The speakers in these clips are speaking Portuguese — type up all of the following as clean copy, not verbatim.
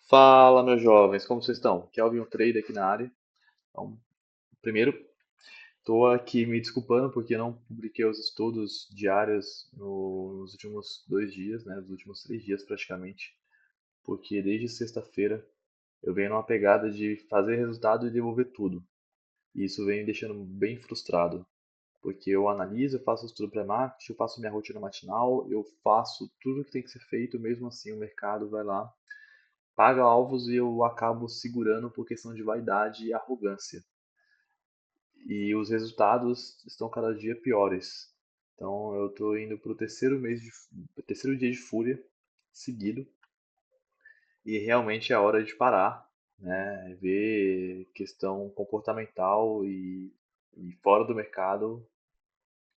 Fala, meus jovens, como vocês estão? Kelvin, o trader aqui na área. Então, primeiro, estou aqui me desculpando porque não publiquei os estudos diários nos últimos 2 dias, né, nos últimos 3 dias praticamente, porque desde sexta-feira eu venho numa pegada de fazer resultado e devolver tudo. E isso vem me deixando bem frustrado, porque eu analiso, eu faço estudo pré-market, eu faço minha rotina matinal, eu faço tudo que tem que ser feito, mesmo assim o mercado vai lá paga alvos e eu acabo segurando por questão de vaidade e arrogância. E os resultados estão cada dia piores. Então eu estou indo para o terceiro dia de fúria seguido e realmente é hora de parar, né? Ver questão comportamental e fora do mercado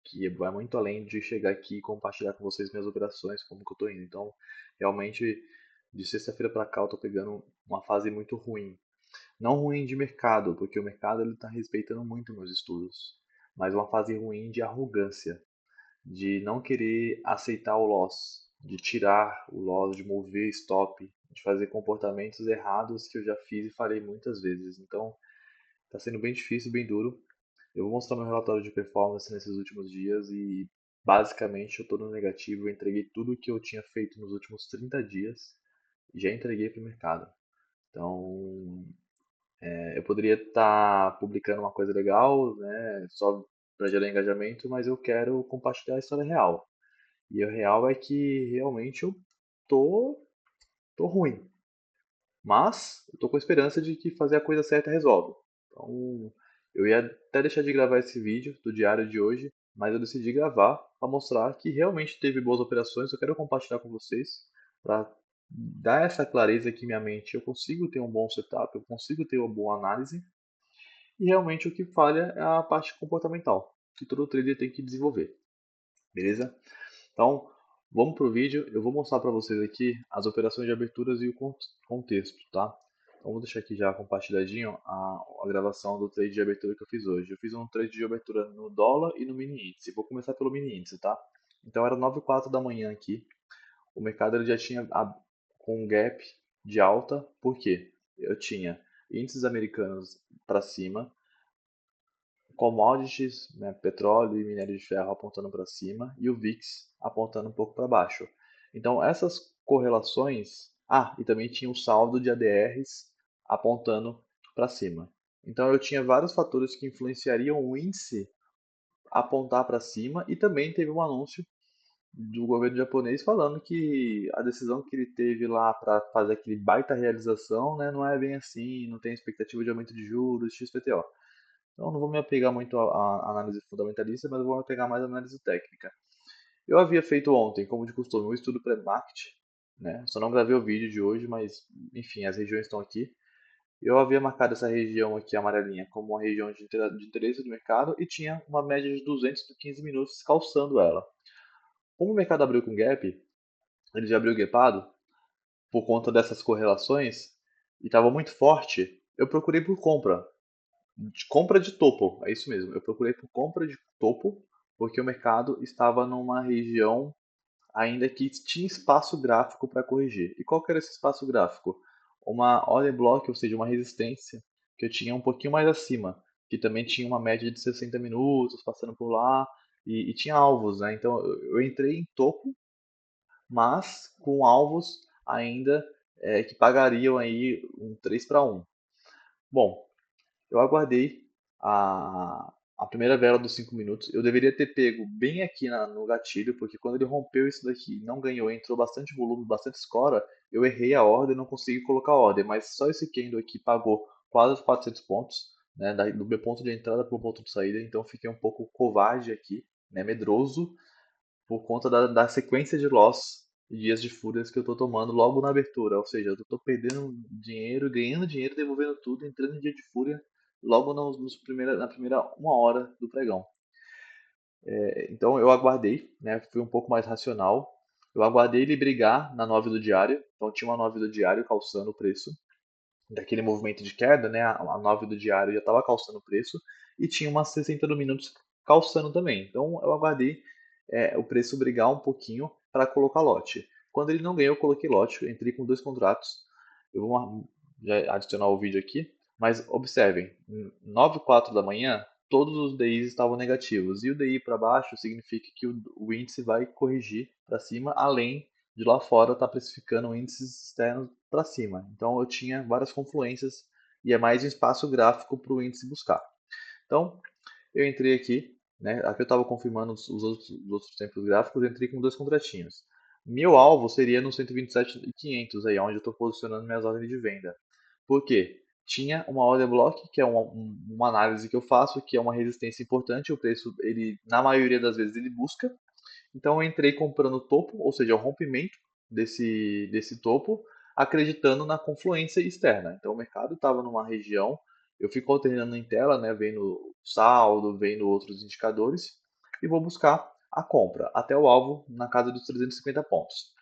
que vai muito além de chegar aqui e compartilhar com vocês minhas operações, como que eu estou indo. Então, realmente, de sexta-feira para cá eu estou pegando uma fase muito ruim. Não ruim de mercado, porque o mercado ele está respeitando muito meus estudos, mas uma fase ruim de arrogância, de não querer aceitar o loss, de tirar o loss, de mover stop, de fazer comportamentos errados que eu já fiz e falei muitas vezes. Então, está sendo bem difícil, bem duro. Eu vou mostrar meu relatório de performance nesses últimos dias e basicamente eu estou no negativo. Eu entreguei tudo que eu tinha feito nos últimos 30 dias e já entreguei para o mercado. Então, eu poderia estar publicando uma coisa legal, né, só para gerar engajamento, mas eu quero compartilhar a história real. E o real é que realmente eu tô, tô ruim, mas eu tô com a esperança de que fazer a coisa certa resolve. Então, eu ia até deixar de gravar esse vídeo do diário de hoje, mas eu decidi gravar para mostrar que realmente teve boas operações. Eu quero compartilhar com vocês para dar essa clareza aqui em minha mente. Eu consigo ter um bom setup, eu consigo ter uma boa análise. E realmente o que falha é a parte comportamental, que todo trader tem que desenvolver, beleza? Então, vamos para o vídeo. Eu vou mostrar para vocês aqui as operações de aberturas e o contexto, tá? Então, vou deixar aqui já compartilhadinho a gravação do trade de abertura que eu fiz hoje. Eu fiz um trade de abertura no dólar e no mini índice. Vou começar pelo mini índice, tá? Então, era 9h04 da manhã aqui. O mercado ele já tinha com um gap de alta. Por quê? Eu tinha índices americanos para cima, commodities, né, petróleo e minério de ferro apontando para cima e o VIX apontando um pouco para baixo. Então, essas correlações. Ah, e também tinha o saldo de ADRs apontando para cima. Então, eu tinha vários fatores que influenciariam o índice apontar para cima e também teve um anúncio do governo japonês falando que a decisão que ele teve lá para fazer aquele baita realização, né, não é bem assim, não tem expectativa de aumento de juros, XPTO. Então, não vou me apegar muito à análise fundamentalista, mas eu vou me apegar mais à análise técnica. Eu havia feito ontem, como de costume, um estudo pré-market, né? Só não gravei o vídeo de hoje, mas enfim, as regiões estão aqui. Eu havia marcado essa região aqui amarelinha como uma região de interesse do mercado e tinha uma média de 215 minutos calçando ela. Como o mercado abriu com gap, ele já abriu gapado por conta dessas correlações e estava muito forte, eu procurei por compra. De compra de topo, é isso mesmo. Eu procurei por compra de topo, porque o mercado estava numa região ainda que tinha espaço gráfico para corrigir. E qual que era esse espaço gráfico? Uma order block, ou seja, uma resistência que eu tinha um pouquinho mais acima, que também tinha uma média de 60 minutos passando por lá e tinha alvos, né? Então eu entrei em topo, mas com alvos ainda que pagariam aí um 3 para 1. Bom, eu aguardei a primeira vela dos 5 minutos. Eu deveria ter pego bem aqui no gatilho, porque quando ele rompeu isso daqui, não ganhou, entrou bastante volume, bastante escora, eu errei a ordem, não consegui colocar a ordem. Mas só esse candle aqui pagou quase os 400 pontos, né, do meu ponto de entrada para o ponto de saída. Então fiquei um pouco covarde aqui, né, medroso, por conta da sequência de loss e dias de fúrias que eu estou tomando logo na abertura. Ou seja, eu estou perdendo dinheiro, ganhando dinheiro, devolvendo tudo, entrando em dia de fúria logo na primeira 1 hora do pregão. Então eu aguardei, né, fui um pouco mais racional. Eu aguardei ele brigar na 9 do diário, então tinha uma 9 do diário calçando o preço. Daquele movimento de queda, né, a 9 do diário já estava calçando o preço e tinha umas 60 do minutos calçando também. Então eu aguardei o preço brigar um pouquinho para colocar lote. Quando ele não ganhou, eu coloquei lote, eu entrei com 2 contratos. Eu vou já adicionar o vídeo aqui, mas observem, 9h04 da manhã, todos os DIs estavam negativos. E o DI para baixo significa que o índice vai corrigir para cima, além de lá fora estar precificando índices externos para cima. Então eu tinha várias confluências e é mais um espaço gráfico para o índice buscar. Então eu entrei aqui, né? Aqui eu estava confirmando os outros tempos gráficos, eu entrei com dois contratinhos. Meu alvo seria no 127.500 aí, onde eu estou posicionando minhas ordens de venda. Por quê? Tinha uma order block, que é uma análise que eu faço, que é uma resistência importante, o preço, ele, na maioria das vezes, ele busca. Então eu entrei comprando o topo, ou seja, o rompimento desse topo, acreditando na confluência externa. Então o mercado estava numa região, eu fico alternando em tela, né, vendo saldo, vendo outros indicadores, e vou buscar a compra até o alvo na casa dos 350 pontos.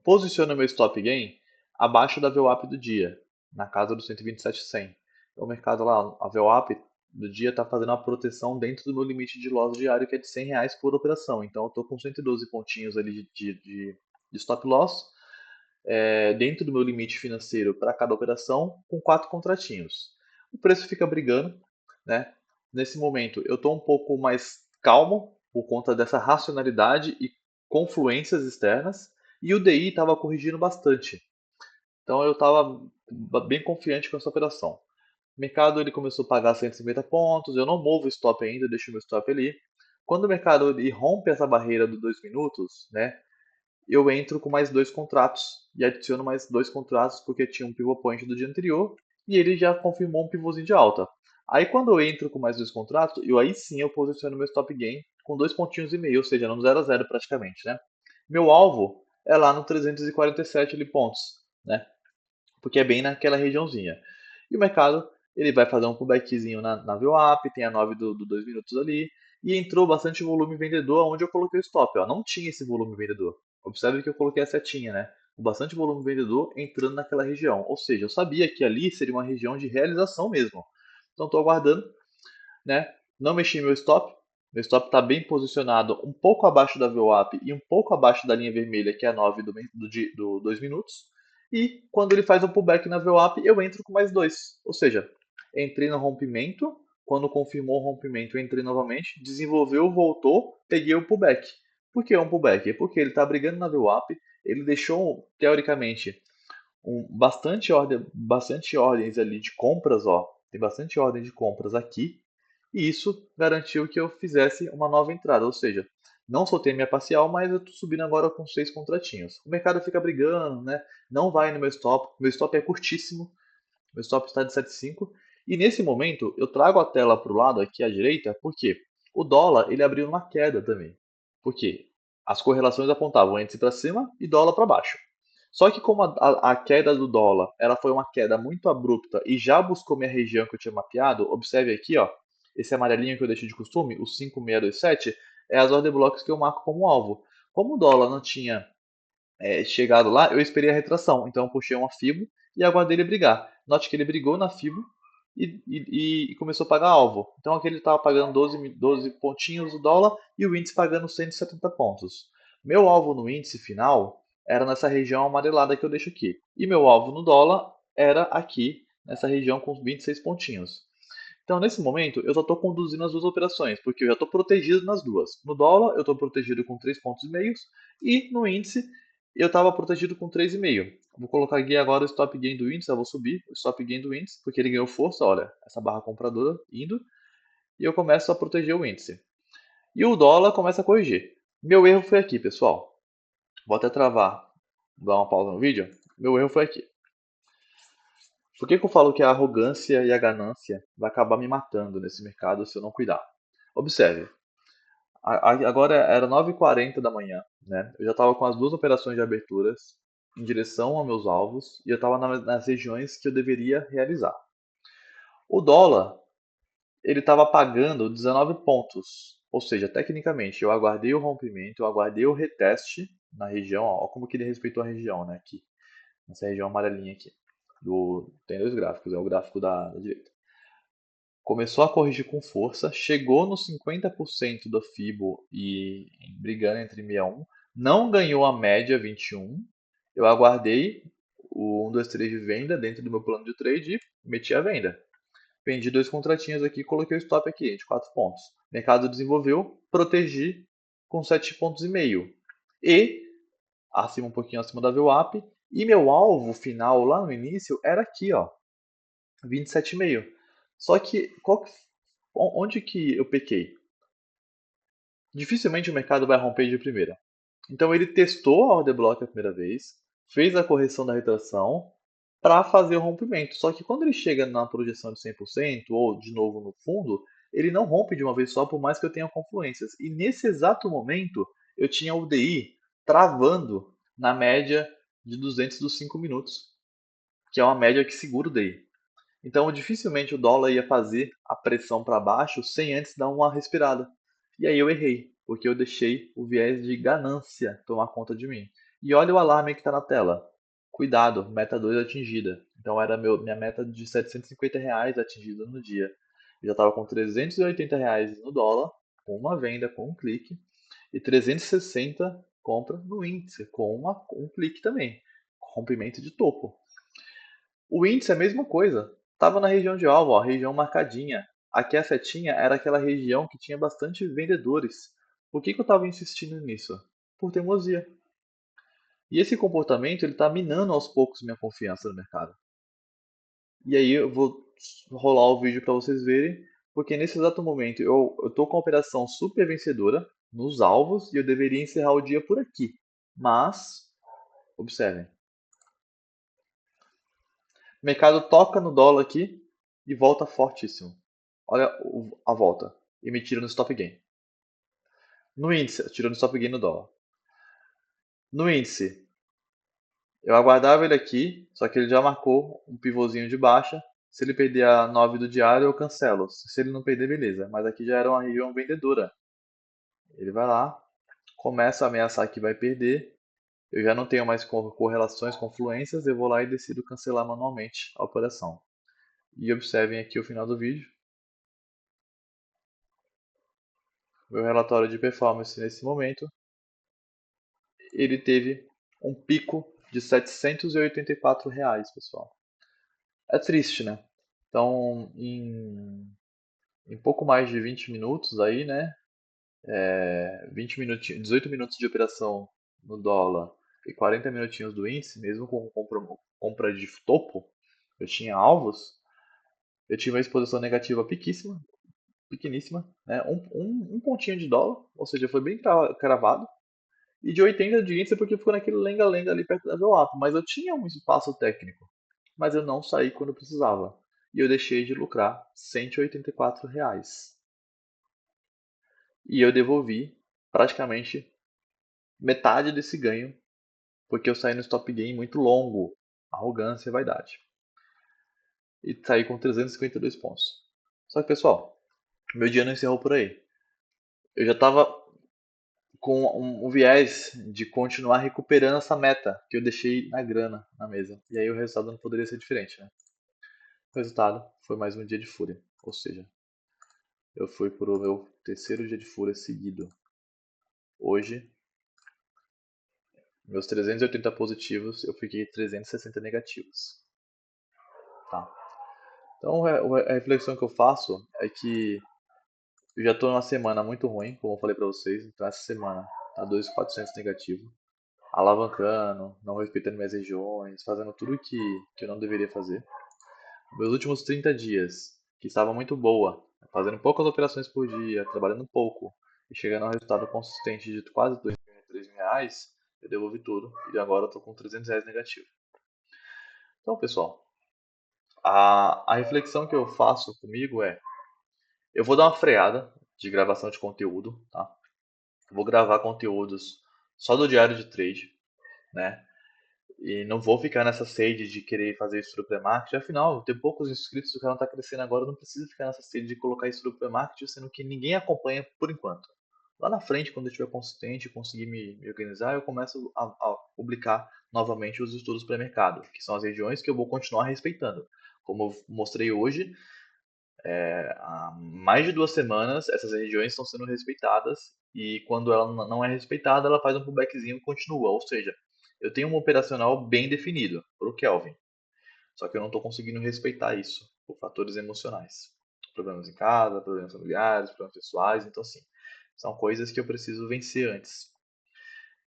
Posiciono meu stop gain abaixo da VWAP do dia, na casa dos 127,100. Então, o mercado lá, a VWAP do dia está fazendo uma proteção dentro do meu limite de loss diário, que é de R$ 100 por operação. Então, eu estou com 112 pontinhos ali de stop loss, dentro do meu limite financeiro para cada operação, com 4 contratinhos. O preço fica brigando, né? Nesse momento, eu estou um pouco mais calmo por conta dessa racionalidade e confluências externas, e o DI estava corrigindo bastante. Então eu estava bem confiante com essa operação. O mercado ele começou a pagar 150 pontos, eu não movo o stop ainda, deixo o meu stop ali. Quando o mercado ele rompe essa barreira dos 2 minutos, né, eu entro com mais dois contratos e adiciono mais dois contratos porque tinha um pivot point do dia anterior e ele já confirmou um pivôzinho de alta. Aí quando eu entro com mais dois contratos, aí sim eu posiciono meu stop gain com 2,5 pontos, ou seja, no 0 a 0 praticamente, né? Meu alvo é lá no 347 ali, pontos, né? Porque é bem naquela regiãozinha. E o mercado ele vai fazer um pullbackzinho na VWAP, tem a 9 do 2 minutos ali, e entrou bastante volume vendedor onde eu coloquei o stop. Ó. Não tinha esse volume vendedor. Observe que eu coloquei a setinha, né? Com bastante volume vendedor entrando naquela região. Ou seja, eu sabia que ali seria uma região de realização mesmo. Então estou aguardando, né? Não mexi meu stop. Meu stop está bem posicionado, um pouco abaixo da VWAP e um pouco abaixo da linha vermelha, que é a 9 do 2 minutos. E quando ele faz um pullback na VWAP, eu entro com mais dois. Ou seja, entrei no rompimento, quando confirmou o rompimento, eu entrei novamente, desenvolveu, voltou, peguei o pullback. Por que um pullback? É porque ele está brigando na VWAP, ele deixou, teoricamente, bastante ordens ali de compras, ó. Tem bastante ordem de compras aqui, e isso garantiu que eu fizesse uma nova entrada, ou seja, não soltei minha parcial, mas eu estou subindo agora com 6 contratinhos. O mercado fica brigando, né? Não vai no meu stop é curtíssimo, meu stop está de 7,5. E nesse momento eu trago a tela para o lado aqui à direita, porque o dólar ele abriu uma queda também. Por quê? As correlações apontavam índice para cima e dólar para baixo. Só que como a queda do dólar ela foi uma queda muito abrupta e já buscou minha região que eu tinha mapeado, observe aqui, ó, esse amarelinho que eu deixei de costume, o 5627, é as order blocks que eu marco como alvo. Como o dólar não tinha chegado lá, eu esperei a retração. Então eu puxei uma FIBO e aguardei ele brigar. Note que ele brigou na FIBO e começou a pagar alvo. Então aqui ele estava pagando 12 pontinhos o dólar e o índice pagando 170 pontos. Meu alvo no índice final era nessa região amarelada que eu deixo aqui. E meu alvo no dólar era aqui, nessa região com 26 pontinhos. Então, nesse momento, eu só estou conduzindo as duas operações, porque eu já estou protegido nas duas. No dólar, eu estou protegido com 3,5 pontos e no índice, eu estava protegido com 3,5. Vou colocar aqui agora o stop gain do índice, eu vou subir o stop gain do índice, porque ele ganhou força, olha, essa barra compradora indo, e eu começo a proteger o índice. E o dólar começa a corrigir. Meu erro foi aqui, pessoal. Vou até travar, dar uma pausa no vídeo. Meu erro foi aqui. Por que que eu falo que a arrogância e a ganância vai acabar me matando nesse mercado se eu não cuidar? Observe, agora era 9h40 da manhã, né? Eu já estava com as duas operações de aberturas em direção aos meus alvos e eu estava nas regiões que eu deveria realizar. O dólar, ele estava pagando 19 pontos, ou seja, tecnicamente eu aguardei o rompimento, eu aguardei o reteste na região, ó, como que ele respeitou a região, né? Aqui, nessa região amarelinha aqui. Tem dois gráficos, é o gráfico da direita. Começou a corrigir com força, chegou nos 50% da FIBO e brigando entre 61, não ganhou a média 21. Eu aguardei o 1, 2, 3 de venda dentro do meu plano de trade e meti a venda. Vendi dois contratinhos aqui, coloquei o stop aqui de 4 pontos. Mercado desenvolveu, protegi com 7 pontos e meio. E acima um pouquinho acima da VWAP. E meu alvo final lá no início era aqui, ó, 27,5. Só que onde que eu pequei? Dificilmente o mercado vai romper de primeira. Então ele testou a order block a primeira vez, fez a correção da retração para fazer o rompimento. Só que quando ele chega na projeção de 100% ou de novo no fundo, ele não rompe de uma vez só, por mais que eu tenha confluências. E nesse exato momento, eu tinha o DI travando na média de 200 dos 5 minutos, que é uma média que segura o DI. Então, dificilmente o dólar ia fazer a pressão para baixo sem antes dar uma respirada. E aí eu errei, porque eu deixei o viés de ganância tomar conta de mim. E olha o alarme que está na tela. Cuidado, meta 2 atingida. Então era minha meta de R$ 750 atingida no dia. Eu já estava com R$ 380 no dólar, com uma venda, com um clique, e 360 compra no índice, com um clique também. Rompimento de topo. O índice é a mesma coisa. Estava na região de alvo, ó, região marcadinha. Aqui a setinha era aquela região que tinha bastante vendedores. Por que eu estava insistindo nisso? Por teimosia. E esse comportamento ele está minando aos poucos minha confiança no mercado. E aí eu vou rolar o vídeo para vocês verem, porque nesse exato momento eu estou com a operação super vencedora nos alvos e eu deveria encerrar o dia por aqui. Mas, observem, o mercado toca no dólar aqui e volta fortíssimo. Olha a volta. E me tira no stop gain. No índice, tirou no stop gain no dólar. No índice, eu aguardava ele aqui, só que ele já marcou um pivôzinho de baixa. Se ele perder a 9 do diário, eu cancelo. Se ele não perder, beleza. Mas aqui já era uma região vendedora. Ele vai lá, começa a ameaçar que vai perder. Eu já não tenho mais correlações, confluências. Eu vou lá e decido cancelar manualmente a operação. E observem aqui o final do vídeo. Meu relatório de performance nesse momento, ele teve um pico de R$ 784, pessoal. É triste, né? Então, em pouco mais de 20 minutos aí, né? 20 minutinhos, 18 minutos de operação no dólar e 40 minutinhos do índice, mesmo com compra de topo, eu tinha alvos, eu tive uma exposição negativa pequeníssima, né? Um pontinho de dólar, ou seja, foi bem cravado. E de 80 de índice porque ficou naquele lenga-lenga ali perto da VWAP. Mas eu tinha um espaço técnico. Mas eu não saí quando precisava. E eu deixei de lucrar R$ 184. E eu devolvi praticamente metade desse ganho, porque eu saí no stop gain muito longo. Arrogância e vaidade. E saí com 352 pontos. Só que, pessoal, meu dia não encerrou por aí. Eu já estava com um viés de continuar recuperando essa meta que eu deixei na grana na mesa. E aí o resultado não poderia ser diferente, né? O resultado foi mais um dia de fúria. Ou seja, eu fui para o meu terceiro dia de fúria seguido. Hoje, meus 380 positivos, eu fiquei 360 negativos. Tá? Então a reflexão que eu faço é que eu já estou numa semana muito ruim, como eu falei para vocês. Então essa semana tá 2.400 negativo, alavancando, não respeitando minhas regiões, fazendo tudo que eu não deveria fazer. Meus últimos 30 dias, que estava muito boa, fazendo poucas operações por dia, trabalhando pouco e chegando a um resultado consistente de quase R$ 2.000, R$ 3.000, eu devolvi tudo e agora eu estou com R$ 300 negativo. Então, pessoal, a reflexão que eu faço comigo é: eu vou dar uma freada de gravação de conteúdo, tá? Eu vou gravar conteúdos só do diário de trade, né? E não vou ficar nessa sede de querer fazer estudo pré-marketing. Afinal, tem poucos inscritos, o canal está crescendo agora, não precisa ficar nessa sede de colocar estudo pré-marketing, sendo que ninguém acompanha por enquanto. Lá na frente, quando eu estiver consistente e conseguir me organizar, eu começo a publicar novamente os estudos pré-mercado, que são as regiões que eu vou continuar respeitando. Como eu mostrei hoje, há mais de 2 semanas, essas regiões estão sendo respeitadas e quando ela não é respeitada, ela faz um pullbackzinho e continua. Ou seja, Eu tenho um operacional bem definido para o Kelvin, só que eu não estou conseguindo respeitar isso por fatores emocionais. Problemas em casa, problemas familiares, problemas pessoais, então assim, são coisas que eu preciso vencer antes.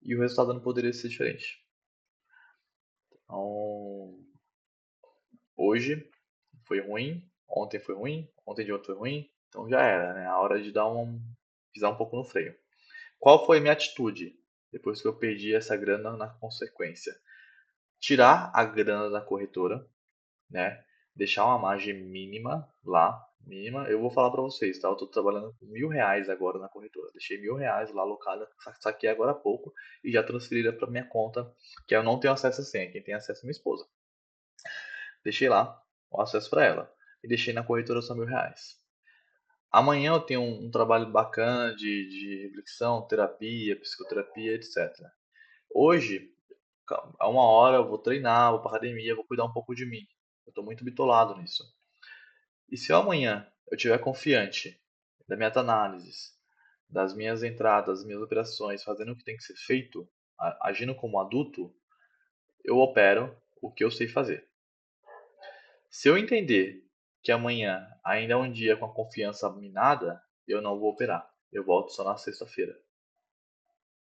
E o resultado não poderia ser diferente. Então, hoje foi ruim, ontem foi ruim, ontem de ontem foi ruim, então já era, né? A hora de pisar um pouco no freio. Qual foi a minha atitude depois que eu perdi essa grana na consequência? Tirar a grana da corretora, né? Deixar uma margem mínima lá, mínima. Eu vou falar para vocês, tá? Eu tô trabalhando com R$ 1.000 agora na corretora. Deixei R$ 1.000 lá alocada, saquei agora há pouco e já transferi para minha conta, que eu não tenho acesso a senha, quem tem acesso é minha esposa. Deixei lá o acesso para ela e deixei na corretora só R$ 1.000. Amanhã eu tenho um trabalho bacana de reflexão, terapia, psicoterapia, etc. Hoje, a uma hora eu vou treinar, vou para academia, vou cuidar um pouco de mim. Eu estou muito bitolado nisso. E se eu amanhã eu estiver confiante da meta-análise, das minhas entradas, das minhas operações, fazendo o que tem que ser feito, agindo como adulto, eu opero o que eu sei fazer. Se eu entender que amanhã ainda é um dia com a confiança minada, eu não vou operar. Eu volto só na sexta-feira.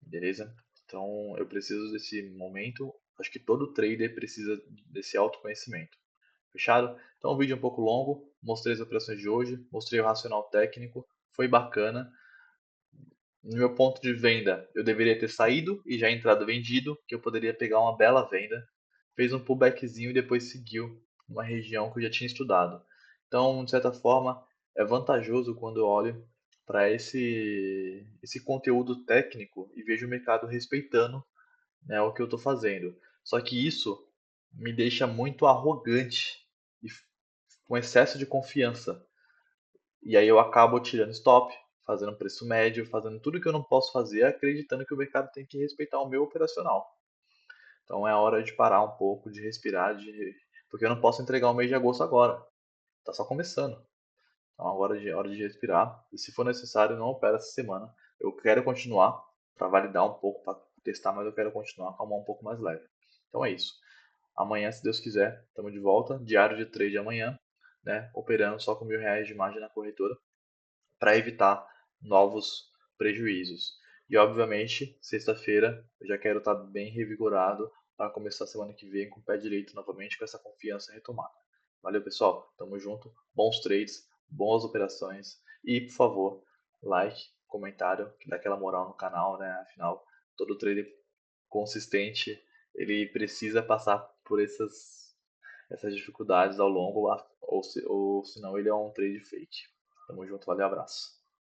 Beleza? Então eu preciso desse momento. Acho que todo trader precisa desse autoconhecimento. Fechado? Então, um vídeo um pouco longo. Mostrei as operações de hoje, mostrei o racional técnico. Foi bacana. No meu ponto de venda, eu deveria ter saído e já entrado vendido, que eu poderia pegar uma bela venda. Fez um pullbackzinho e depois seguiu numa região que eu já tinha estudado. Então, de certa forma, é vantajoso quando eu olho para esse conteúdo técnico e vejo o mercado respeitando, né, o que eu estou fazendo. Só que isso me deixa muito arrogante e com excesso de confiança. E aí eu acabo tirando stop, fazendo preço médio, fazendo tudo que eu não posso fazer, acreditando que o mercado tem que respeitar o meu operacional. Então é hora de parar um pouco, de respirar, porque eu não posso entregar o mês de agosto agora. Tá só começando. Então agora é hora de respirar. E se for necessário, não opera essa semana. Eu quero continuar para validar um pouco, para testar, mas eu quero continuar com a mão um pouco mais leve. Então é isso. Amanhã, se Deus quiser, estamos de volta. Diário de trade amanhã, né? Operando só com R$ 1.000 de margem na corretora para evitar novos prejuízos. E obviamente, sexta-feira eu já quero estar bem revigorado para começar a semana que vem com o pé direito novamente, com essa confiança retomada. Valeu, pessoal. Tamo junto. Bons trades, boas operações e, por favor, like, comentário, que dá aquela moral no canal, né? Afinal, todo trader consistente, ele precisa passar por essas dificuldades ao longo, ou senão ele é um trade fake. Tamo junto, valeu, abraço.